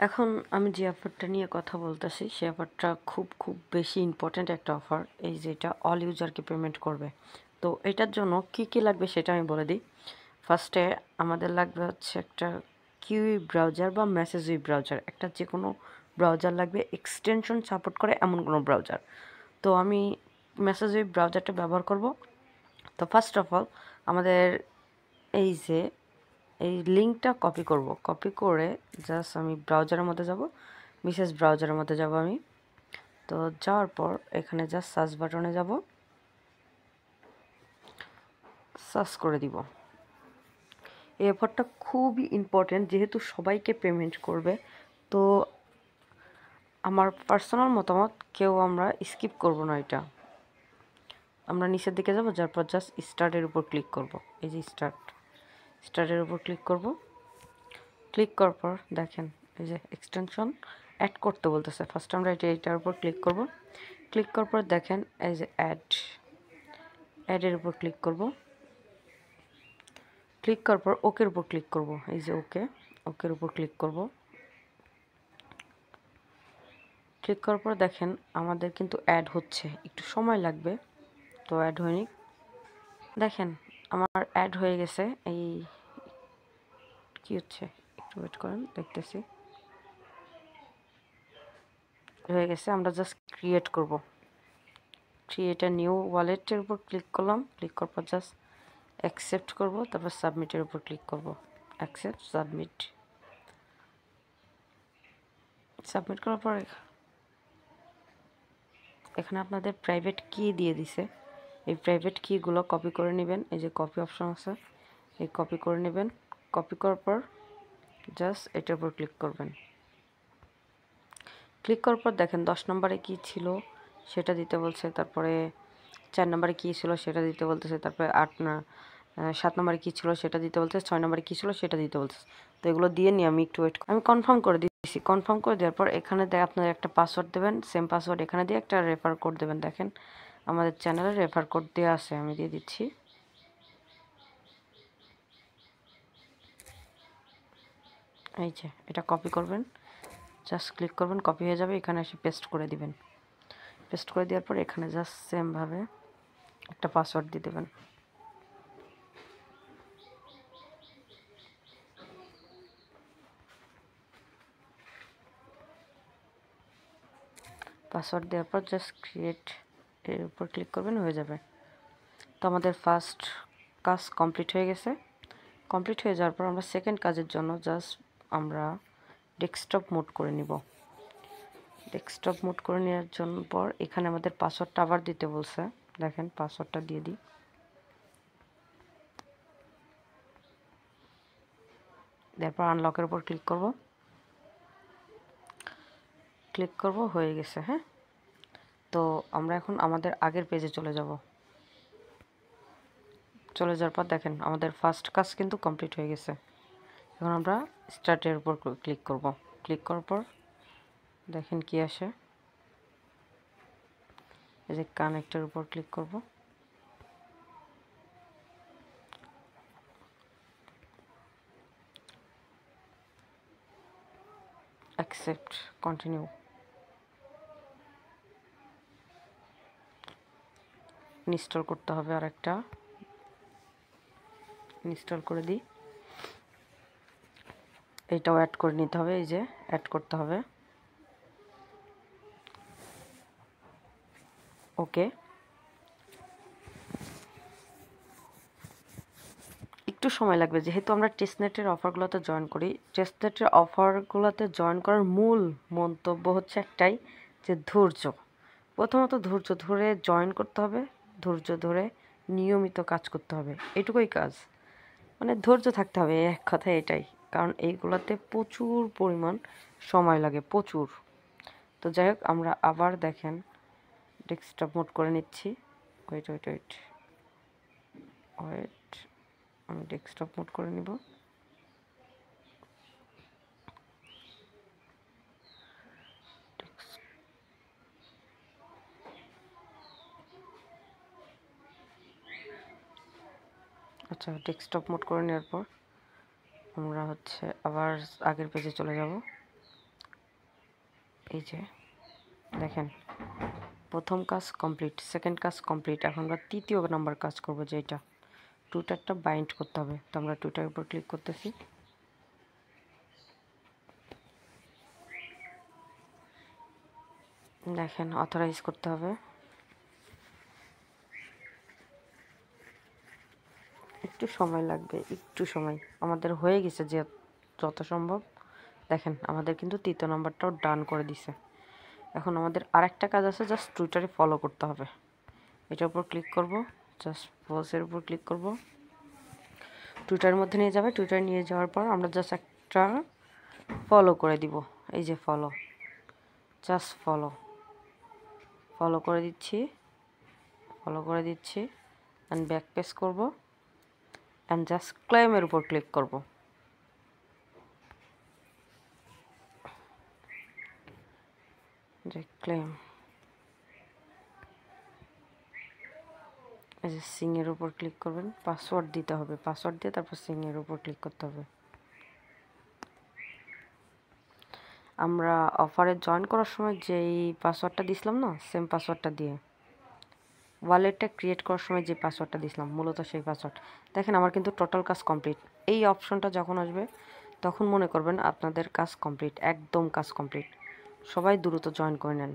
এখন আমি যে অফারটা নিয়ে কথা বলতেছি সে অফারটা খুব বেশি ইম্পর্ট্যান্ট একটা অফার। এই যেটা অল ইউজারকে পেমেন্ট করবে। তো এটার জন্য কি লাগবে সেটা আমি বলে দিই। ফার্স্টে আমাদের লাগবে হচ্ছে একটা কিউই ব্রাউজার বা মেসেজই ব্রাউজার, একটা যে কোনো ব্রাউজার লাগবে, এক্সটেনশন সাপোর্ট করে এমন কোনো ব্রাউজার। তো আমি মেসেজই ব্রাউজারটা ব্যবহার করব। তো ফার্স্ট অফ অল আমাদের এই লিঙ্কটা কপি করব। কপি করে জাস্ট আমি ব্রাউজারের মধ্যে যাব, মিসেস ব্রাউজারের মধ্যে যাব আমি। তো যাওয়ার পর এখানে জাস্ট সার্চ বাটনে যাব, সার্চ করে দিব। এই অফারটা খুবই ইম্পর্টেন্ট যেহেতু সবাইকে পেমেন্ট করবে। তো আমার পার্সোনাল মতামত, কেউ আমরা স্কিপ করব না এটা। আমরা নিচের দিকে যাব, যার পর জাস্ট স্টার্টের উপর ক্লিক করব। এই যে স্টার্টের উপর ক্লিক করব। ক্লিক করার পর দেখেন এই যে এক্সটেনশন অ্যাড করতে বলতেছে। ফার্স্ট আমরা এটার উপর ক্লিক করব। ক্লিক করার পর দেখেন এই যে অ্যাডের উপর ক্লিক করব। ক্লিক করার পর ওকের উপর ক্লিক করব। এই যে ওকের উপর ক্লিক করব। ক্লিক করার পর দেখেন আমাদের কিন্তু অ্যাড হচ্ছে, একটু সময় লাগবে। তো অ্যাড হয়নি, দেখেন আমার অ্যাড হয়ে গেছে। এই কি হচ্ছে, একটু ওয়েট করেন, দেখতেছি হয়ে গেছে। আমরা জাস্ট ক্রিয়েট করব। ক্রিয়েট আ নিউ ওয়ালেটের উপর ক্লিক করলাম। ক্লিক করার পর জাস্ট অ্যাকসেপ্ট করব, তারপর সাবমিটের উপর ক্লিক করব। অ্যাকসেপ্ট, সাবমিট করার পর এখানে আপনাদের প্রাইভেট কি দিয়ে দিছে। এই প্রাইভেট কিগুলো কপি করে নেবেন। এই যে কপি অপশন আছে, এই কপি করে নেবেন। কপি করার পর জাস্ট এটার উপর ক্লিক করবেন। ক্লিক করার পর দেখেন 10 নম্বরে কি ছিল সেটা দিতে বলছে, তারপরে 4 নম্বরে কী ছিল সেটা দিতে বলতেছে, তারপরে 7 নম্বরে কী ছিল সেটা দিতে বলতেছে, 6 নম্বরে কী ছিল সেটা দিতে বলতেছে। তো এগুলো দিয়ে নিয়ে আমি একটু ওয়েট, আমি কনফার্ম করে দিচ্ছি। কনফার্ম করে দেওয়ার পর এখানে আপনার একটা পাসওয়ার্ড দেবেন, সেম পাসওয়ার্ড এখানে দিয়ে একটা রেফার কোড দেবেন। দেখেন আমাদের চ্যানেলে রেফার কোড দেওয়া আছে, আমি দিয়ে দিচ্ছি। এই যে এটা কপি করবেন, জাস্ট ক্লিক করবেন, কপি হয়ে যাবে। এখানে এসে পেস্ট করে দিবেন। পেস্ট করে দেওয়ার পর এখানে জাস্ট সেমভাবে একটা পাসওয়ার্ড দিয়ে দেবেন। পাসওয়ার্ড দেওয়ার পর জাস্ট ক্রিয়েট এর উপর ক্লিক করবেন, হয়ে যাবে। তো আমাদের ফার্স্ট কাজ কমপ্লিট হয়ে গেছে। কমপ্লিট হয়ে যাওয়ার পর আমরা সেকেন্ড কাজের জন্য জাস্ট আমরা ডেস্কটপ মোড করে নিব। ডেস্কটপ মোড করে নেওয়ার জন্য পর এখানে আমাদের পাসওয়ার্ডটা আবার দিতে বলছে। দেখেন পাসওয়ার্ডটা দিয়ে দিই। তারপর আনলকের উপর ক্লিক করব। হয়ে গেছে। হ্যাঁ, তো আমরা এখন আমাদের আগের পেজে চলে যাব। চলে যাওয়ার পর দেখেন আমাদের ফার্স্ট কাজ কিন্তু কমপ্লিট হয়ে গেছে। এখন আমরা স্টার্টের উপর ক্লিক করব। ক্লিক করার পর দেখেন কি আসে। এই যে কানেক্টের উপর ক্লিক করব। Accept, continue. ইনস্টল করতে হবে, আর একটা ইনস্টল করে দিই। এইটাও অ্যাড করে নিতে হবে, এই যে অ্যাড করতে হবে। ওকে, একটু সময় লাগবে যেহেতু আমরা টেস্টনেটের অফারগুলোতে জয়েন করি। টেস্টনেটের অফারগুলোতে জয়েন করার মূল মন্তব্য হচ্ছে একটাই, যে ধৈর্য। প্রথমত ধৈর্য ধরে জয়েন করতে হবে, ধৈর্য ধরে নিয়মিত কাজ করতে হবে, এটুকুই কাজ। মানে ধৈর্য থাকতে হবে, এক কথায় এটাই। কারণ এইগুলোতে প্রচুর পরিমাণ সময় লাগে, প্রচুর। তো যাই হোক, আমরা আবার দেখেন ডেস্কটপ মোড করে নিচ্ছি। ওয়েট ওয়েট ওয়েট ওয়েট আমি ডেস্কটপ মোড করে নিব। আচ্ছা, ডেস্কটপ মোড করে নেওয়ার পর আমরা হচ্ছে আবার আগের পেজে চলে যাব। এই যে দেখেন, প্রথম কাজ কমপ্লিট, সেকেন্ড কাজ কমপ্লিট। এখন আমরা তৃতীয় নাম্বার কাজ করব, যেটা টুইটারটা বাইন্ড করতে হবে। তো আমরা টুইটারের উপর ক্লিক করতেছি। দেখেন অথরাইজ করতে হবে, একটু সময় লাগবে, একটু সময়। আমাদের হয়ে গেছে যে যত সম্ভব। দেখেন আমাদের কিন্তু তৃতীয় নাম্বারটাও ডান করে দিছে। এখন আমাদের আরেকটা কাজ আছে, জাস্ট টুইটারে ফলো করতে হবে। এটার উপর ক্লিক করব, জাস্ট পজের উপর ক্লিক করব, টুইটারের মধ্যে নিয়ে যাবে। টুইটারে নিয়ে যাওয়ার পর আমরা জাস্ট একটা ফলো করে দিব। এই যে ফলো, জাস্ট ফলো, ফলো করে দিচ্ছি, ফলো করে দিচ্ছি। অ্যান্ড ব্যাক পেজ করব, অ্যান্ড জাস্ট ক্লেমের উপর ক্লিক করব। যে ক্লেম, এই যে সিংয়ের উপর ক্লিক করবেন, পাসওয়ার্ড দিতে হবে, পাসওয়ার্ড দিয়ে তারপর সিংয়ের উপর ক্লিক করতে হবে। আমরা অফারে জয়েন করার সময় যেই পাসওয়ার্ডটা দিছিলাম না, সেম পাসওয়ার্ডটা দিয়ে ওয়ালেটটা ক্রিয়েট করার সময় যে পাসওয়ার্ডটা দিছিলাম, মূলত সেই পাসওয়ার্ড। দেখেন আমার কিন্তু টোটাল কাজ কমপ্লিট। এই অপশনটা যখন আসবে তখন মনে করবেন আপনাদের কাজ কমপ্লিট, একদম কাজ কমপ্লিট। সবাই দ্রুত জয়েন করে নেন।